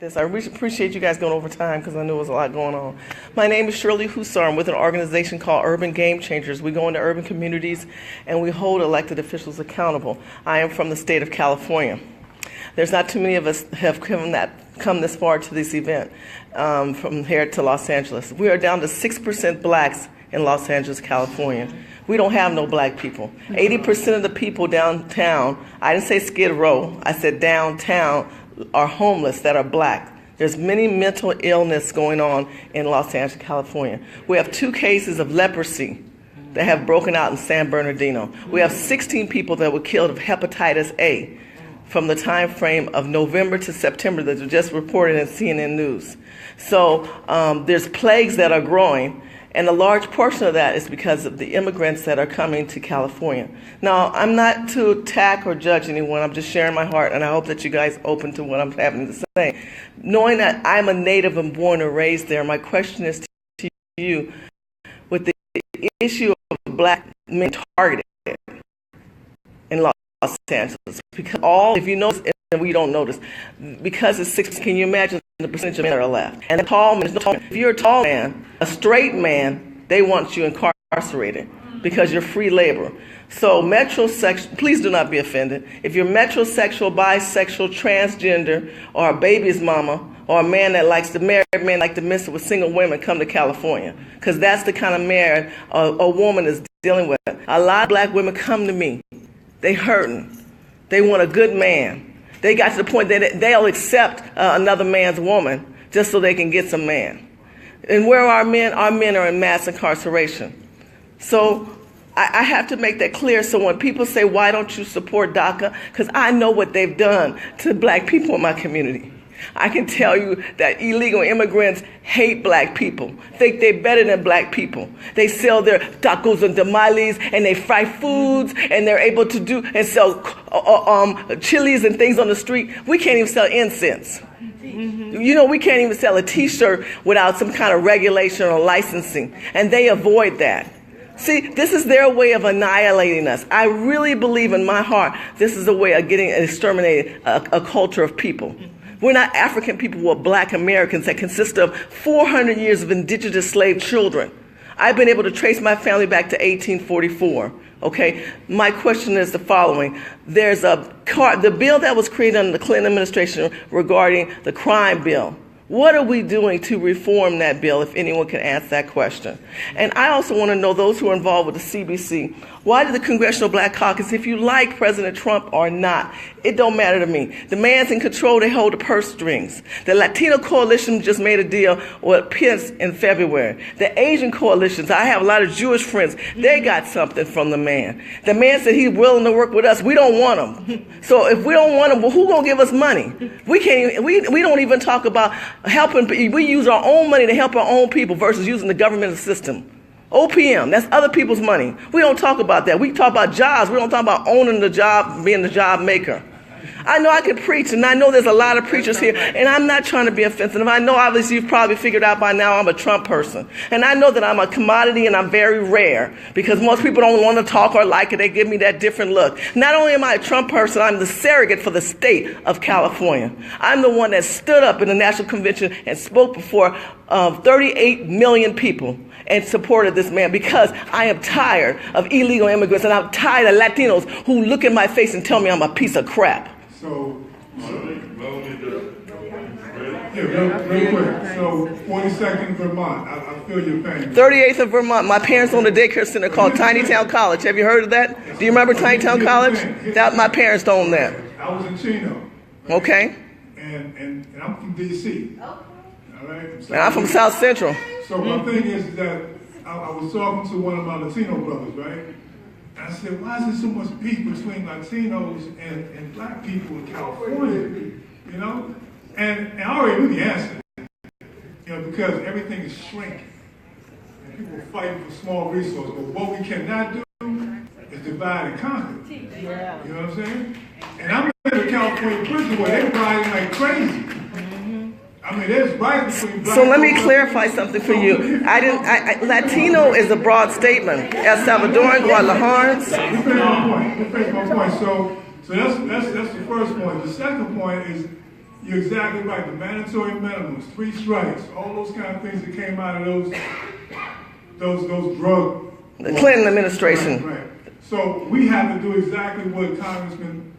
I really appreciate you guys going over time because I knew there was a lot going on. My name is Shirley Hussar. I'm with an organization called Urban Game Changers. We go into urban communities and we hold elected officials accountable. I am from the state of California. There's not too many of us have come this far to this event from here to Los Angeles. We are down to 6% blacks in Los Angeles, California. We don't have no black people. 80% of the people downtown, I didn't say Skid Row, I said downtown, are homeless that are black. There's many mental illness going on in Los Angeles, California. We have 2 cases of leprosy that have broken out in San Bernardino. We have 16 people that were killed of hepatitis A from the time frame of November to September that were just reported in CNN News. So there's plagues that are growing, and a large portion of that is because of the immigrants that are coming to California. Now, I'm not to attack or judge anyone. I'm just sharing my heart, and I hope that you guys are open to what I'm having to say. Knowing that I'm a native and born and raised there, my question is to you, with the issue of black men targeted in Los Angeles, because if you notice, and we don't notice, because it's 6, can you imagine the percentage of men that are left? And the tall man, if you're a tall man, a straight man, they want you incarcerated because you're free labor. So metrosexual, please do not be offended. If you're metrosexual, bisexual, transgender, or a baby's mama, or a man that likes to marry, a man like to mix with single women, come to California, because that's the kind of marriage a woman is dealing with. A lot of black women come to me. They hurting. They want a good man. They got to the point that they'll accept another man's woman just so they can get some man. And where are our men? Our men are in mass incarceration. So I have to make that clear. So when people say, why don't you support DACA? Because I know what they've done to black people in my community. I can tell you that illegal immigrants hate black people, think they're better than black people. They sell their tacos and tamales, and they fry foods, and they're able to do and sell chilies and things on the street. We can't even sell incense. You know, we can't even sell a T-shirt without some kind of regulation or licensing, and they avoid that. See, this is their way of annihilating us. I really believe in my heart this is a way of getting exterminated a culture of people. We're not African people, we're black Americans that consist of 400 years of indigenous slave children. I've been able to trace my family back to 1844. Okay, my question is the following. There's the bill that was created under the Clinton administration regarding the crime bill. What are we doing to reform that bill, if anyone can answer that question? And I also want to know those who are involved with the CBC. Why did the Congressional Black Caucus, if you like President Trump or not, it don't matter to me. The man's in control, they hold the purse strings. The Latino Coalition just made a deal with Pence in February. The Asian coalitions, I have a lot of Jewish friends, they got something from the man. The man said he's willing to work with us. We don't want him. So if we don't want him, well, who gonna give us money? We don't even talk about helping. We use our own money to help our own people versus using the government system. OPM, that's other people's money. We don't talk about that. We talk about jobs. We don't talk about owning the job, being the job maker. I know I can preach, and I know there's a lot of preachers here, and I'm not trying to be offensive. I know obviously you've probably figured out by now I'm a Trump person. And I know that I'm a commodity and I'm very rare because most people don't want to talk or like it. They give me that different look. Not only am I a Trump person, I'm the surrogate for the state of California. I'm the one that stood up in the National Convention and spoke before 38 million people and supported this man because I am tired of illegal immigrants and I'm tired of Latinos who look in my face and tell me I'm a piece of crap. So, real quick. So, 42nd Vermont. I feel your pain. 38th of Vermont. My parents own a daycare center called Tiny Town College. Have you heard of that? Do you remember Tiny Town College? That my parents own that. I was in Chino. Right? Okay. And I'm from D.C. All right. And I'm from South Central. So one thing is that I was talking to one of my Latino brothers, right? And I said, why is there so much beef between Latinos and black people in California? You know? And I already knew the answer. You know, because everything is shrinking. And people are fighting for small resources. But what we cannot do is divide and conquer. Yeah. You know what I'm saying? And I'm in a California prison where they're riding like crazy. I mean, there's right between black. So let me clarify something for you. Latino is a broad statement. El Salvadoran, Guadalajarans. You finish my point. So that's the first point. The second point is You're exactly right. The mandatory minimums, 3 strikes, all those kind of things that came out of those drug. The Clinton administration. Right. So we have to do exactly what Congressman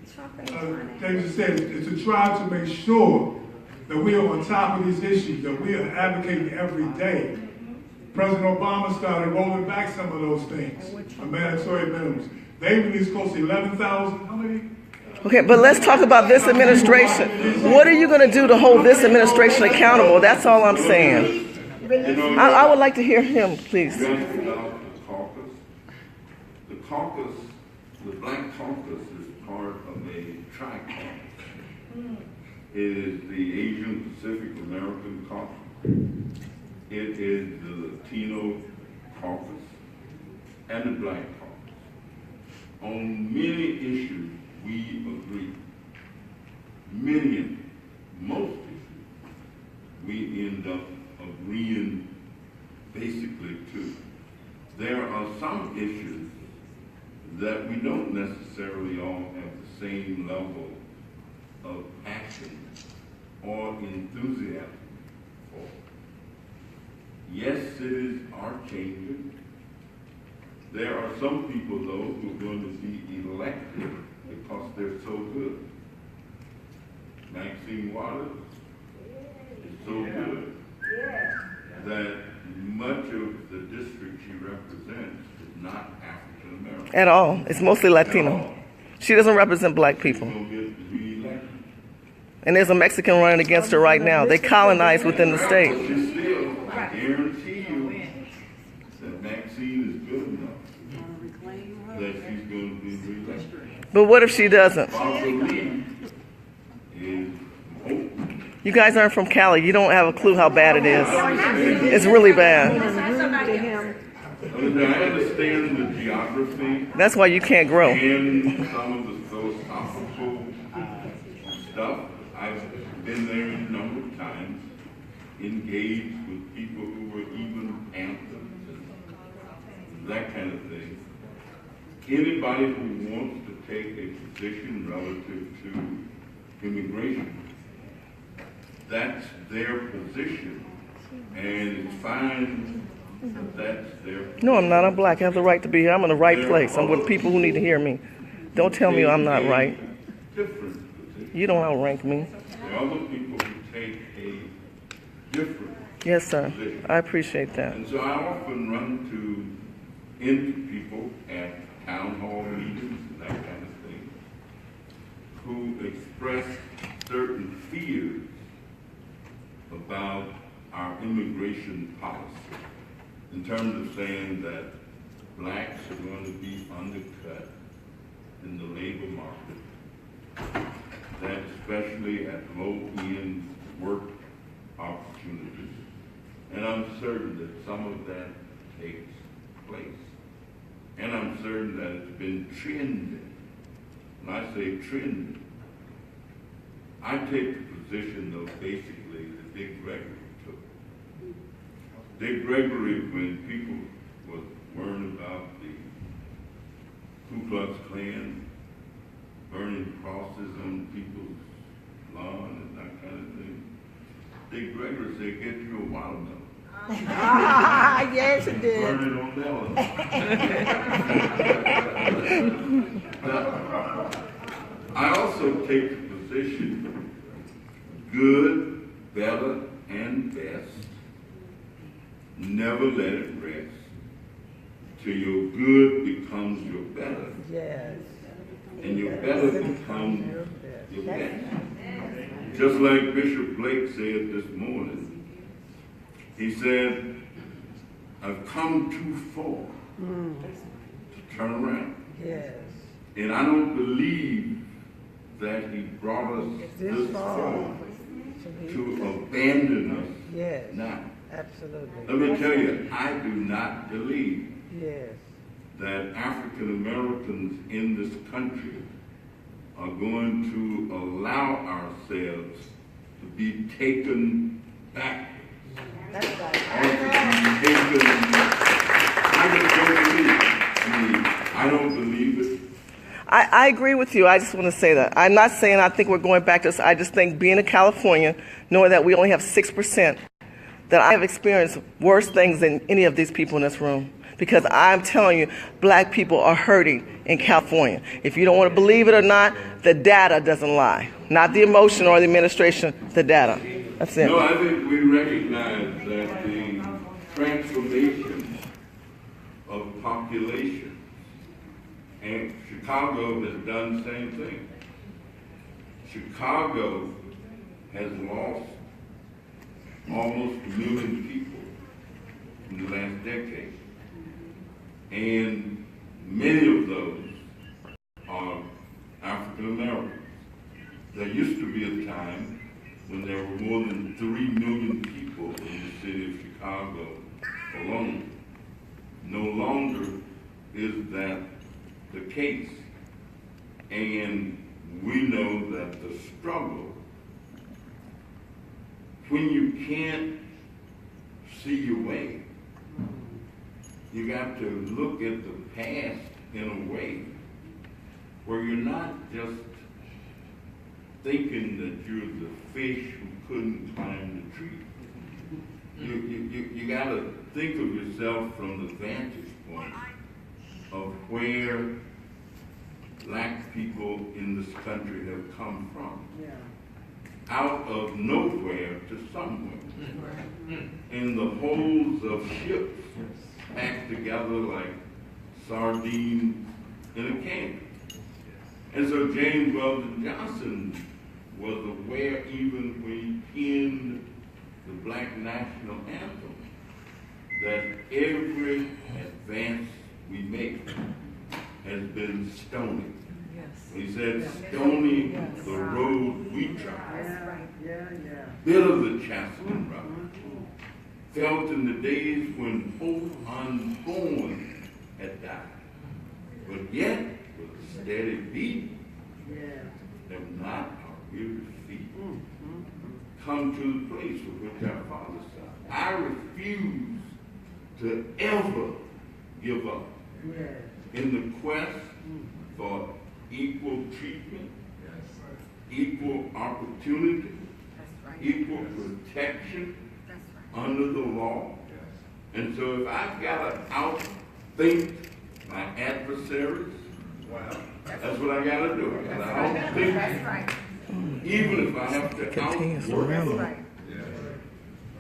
Davis said, is to try to make sure that we are on top of these issues, that we are advocating every day. President Obama started rolling back some of those things, the mandatory minimums. They released close to 11,000, how many? Okay, but let's talk about this administration. What are you going to do to hold this administration accountable? That's all I'm saying. I would like to hear him, please. You asked about the caucus. The caucus, the Black Caucus is part of a tri-caucus. It is the Asian Pacific American Caucus. It is the Latino Caucus and the Black Caucus. On many issues, we agree. Most issues, we end up agreeing basically to. There are some issues that we don't necessarily all have the same level of passion or enthusiasm for. Yes, cities are changing. There are some people, though, who are going to be elected because they're so good. Maxine Waters is so good that much of the district she represents is not African American. At all. It's mostly Latino. She doesn't represent black people. She's going to get reelected. And there's a Mexican running against her right now. They colonized within the state. She still, I guarantee you, that Maxine is good enough that she's going to be reelected. But what if she doesn't? Barbara Lee is open. You guys aren't from Cali. You don't have a clue how bad it is. It's really bad. I understand the geography That's why you can't grow. and some of the philosophical stuff. I've been there a number of times, engaged with people who were even Panthers and that kind of thing. Anybody who wants to take a position relative to immigration, that's their position, and it's fine that that's their position. No, I'm not. I'm black. I have the right to be here. I'm in the right place. I'm with people who need to hear me. Don't tell me I'm not right. Different position. You don't outrank me. There are other people who take a different Yes, sir. position. I appreciate that. And so I often run into people at town hall meetings and that kind of thing who express certain fears about our immigration policy in terms of saying that blacks are going to be undercut in the labor market, that especially at low-end work opportunities. And I'm certain that some of that takes place. And I'm certain that it's been trending. When I say trending, I take the position, though, basically, that Dick Gregory took. Dick Gregory, when people were worrying about the Ku Klux Klan burning crosses on people's lawn and that kind of thing, Dick Gregory said, get you a watermelon. Yes, it did. Burn it on melon. I also take the position, good, better, and best. Never let it rest till your good becomes your better, Yes. and your better becomes your best. Just like Bishop Blake said this morning, he said, I've come too far to turn around. Yes. And I don't believe that he brought us this far to abandon us Yes. now. Absolutely. Let me tell you, I do not believe Yes. that African Americans in this country are going to allow ourselves to be taken back. That's Or right. to be taken. I just don't believe it. I don't believe it. I agree with you. I just want to say that. I'm not saying I think we're going back to this. I just think being a Californian, knowing that we only have 6%, that I have experienced worse things than any of these people in this room. Because I'm telling you, black people are hurting in California. If you don't want to believe it or not, the data doesn't lie. Not the emotion or the administration, the data. That's it. No, I think we recognize that the transformation of population, and Chicago has done the same thing. Chicago has lost almost 1 million people in the last decade. And many of those are African Americans. There used to be a time when there were more than 3 million people in the city of Chicago alone. No longer is that the case. And we know that the struggle, when you can't see your way, you got to look at the past in a way where you're not just thinking that you're the fish who couldn't climb the tree. You got to think of yourself from the vantage point of where black people in this country have come from. Out of nowhere to somewhere. In the holds of ships packed together like sardines in a can. And so James Weldon Johnson was aware, even when he penned the Black National Anthem, that every advance we make has been stony. He said, stony the road we trod, bitter the chastisement rough, felt in the days when hope unborn had died, but yet with a steady beat, have not our weary feet come to the place for which our fathers died. I refuse to ever give up in the quest for equal treatment, equal opportunity, equal protection under the law. And so if I've got to outthink my adversaries, that's what I got to do. I got to outthink them. Even if I have to outwork them.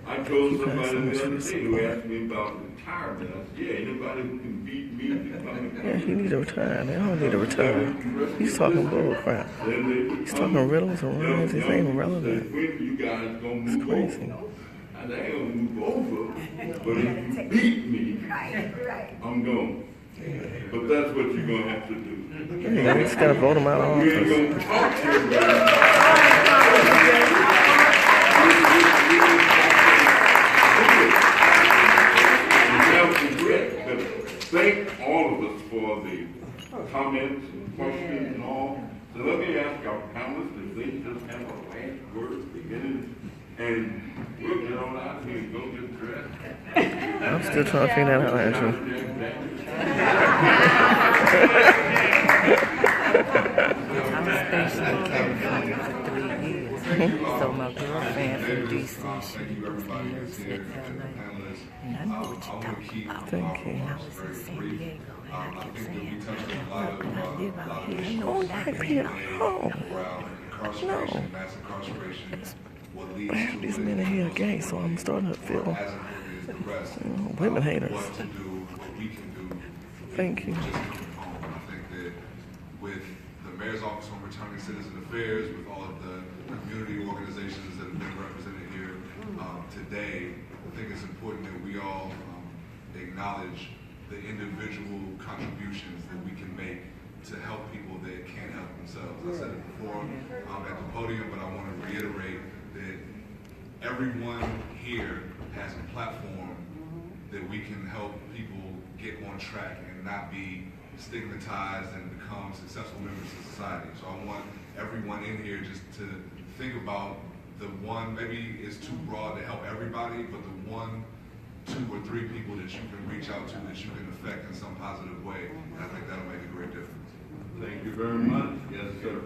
I told somebody the other day who asked me about retirement. I said, yeah, anybody who can beat me can come and Yeah, he need to retire. They don't need to retire. He's talking bull crap. He's talking riddles and rhymes. This ain't relevant. When you guys gonna move It's crazy. over? I ain't gonna move over, but if you beat me, I'm going. But that's what you're gonna have to do. Yeah, you just gotta vote him out of You ain't office. gonna talk to everybody. Thank all of us for the comments and questions and all. So let me ask our panelists if they just have a last word beginning, and we'll get on out here and go get dressed. I'm still trying to figure that out, Andrew. I was stationed in California for 3 years. So my girlfriend from DC, she was nurse at LA. And I know what you're talking about. Thank you. And I was in San Diego, and I kept saying, look, could I live out here? I know Oh, what not happened. being home. No. These men in here are gay, so I'm starting to feel women haters. Thank you. I think that with the Mayor's Office on Returning Citizen Affairs, with all of the community organizations that have been represented here today, I think it's important that we all acknowledge the individual contributions that we can make to help people that can't help themselves. I said it before at the podium, but I want to reiterate that everyone here has a platform that we can help people get on track and not be stigmatized and become successful members of society. So I want everyone in here just to think about the one, maybe it's too broad to help everybody, but the 1, 2, or 3 people that you can reach out to that you can affect in some positive way. And I think that'll make a great difference. Thank you very much. Yes, sir.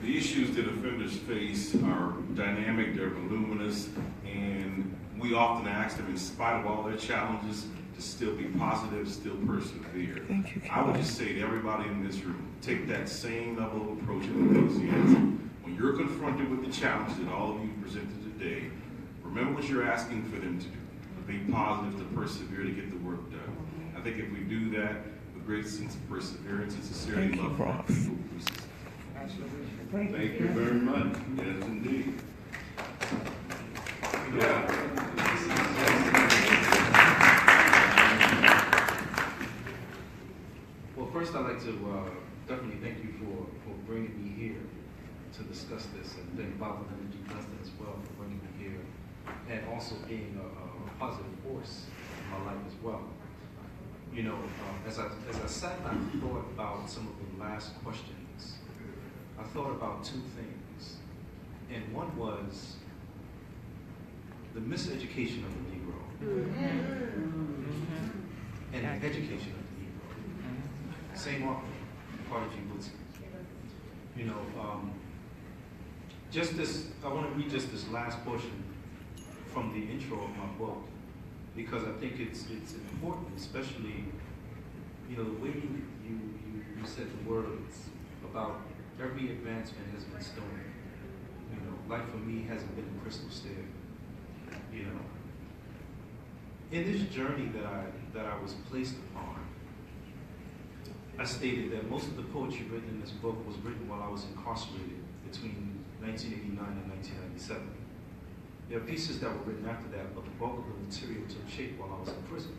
The issues that offenders face are dynamic, they're voluminous, and we often ask them, in spite of all their challenges, to still be positive, still persevere. Thank you, I would just say to everybody in this room, take that same level of approach and enthusiasm. When you're confronted with the challenge that all of you presented today, remember what you're asking for them to do. Be positive, to persevere, to get the work done. I think if we do that with great sense of perseverance and sincerity, Thank you, love for our Ross. people, we succeed. Thank you very much. Yes, indeed. Yeah. Well, first I'd like to definitely thank you for bringing me here to discuss this, and thank Bob and Energy Dustin as well for bringing me here, and also being a positive force in my life as well. You know, as I sat and I thought about some of the last questions, I thought about two things, and one was the miseducation of the Negro and the education of the Negro. Same author, Carter G. Woodson. You know, I want to read just this last portion from the intro of my book, because I think it's important, especially, you know, the way you said the words about every advancement has been stolen. You know, life for me hasn't been a crystal stair. You know, in this journey that I was placed upon, I stated that most of the poetry written in this book was written while I was incarcerated between 1989 and 1997. There are pieces that were written after that, but the bulk of the material took shape while I was in prison.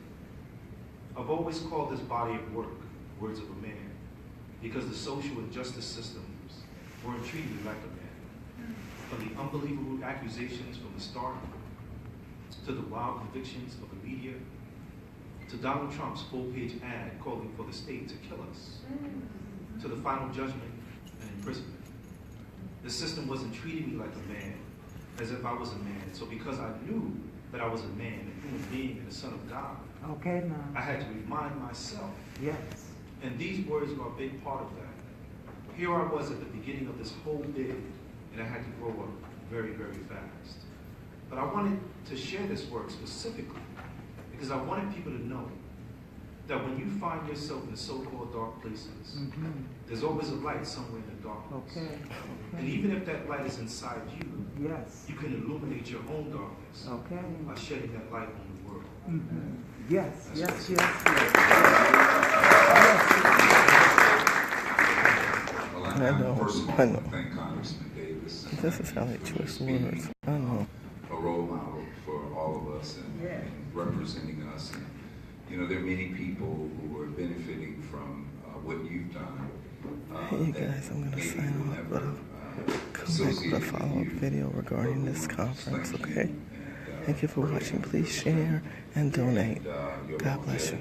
I've always called this body of work Words of a Man, because the social and justice systems weren't treating me like a man. From the unbelievable accusations from the start, to the wild convictions of the media, to Donald Trump's full-page ad calling for the state to kill us, to the final judgment and imprisonment. The system wasn't treating me like a man, as if I was a man. So because I knew that I was a man, a human being, and a son of God, okay, now. I had to remind myself. Yes. And these words were a big part of that. Here I was at the beginning of this whole bid, and I had to grow up very, very fast. But I wanted to share this work specifically because I wanted people to know that when you find yourself in so-called dark places, there's always a light somewhere in the darkness. Okay. And even if that light is inside you, Yes. you can illuminate your own darkness Okay. by shedding that light on the world. Yes, That's yes, right. yes, yes. Well, I know, first of all, I I know. want to thank Congressman Davis. This is how they choose words. I know. A role model for all of us and representing us. And, you know, there are many people who are benefiting from what you've done. Hey, you guys, I'm going to sign off, but I'll come back with a follow-up video regarding this conference, okay? Thank you for watching. Please share and donate. God bless you.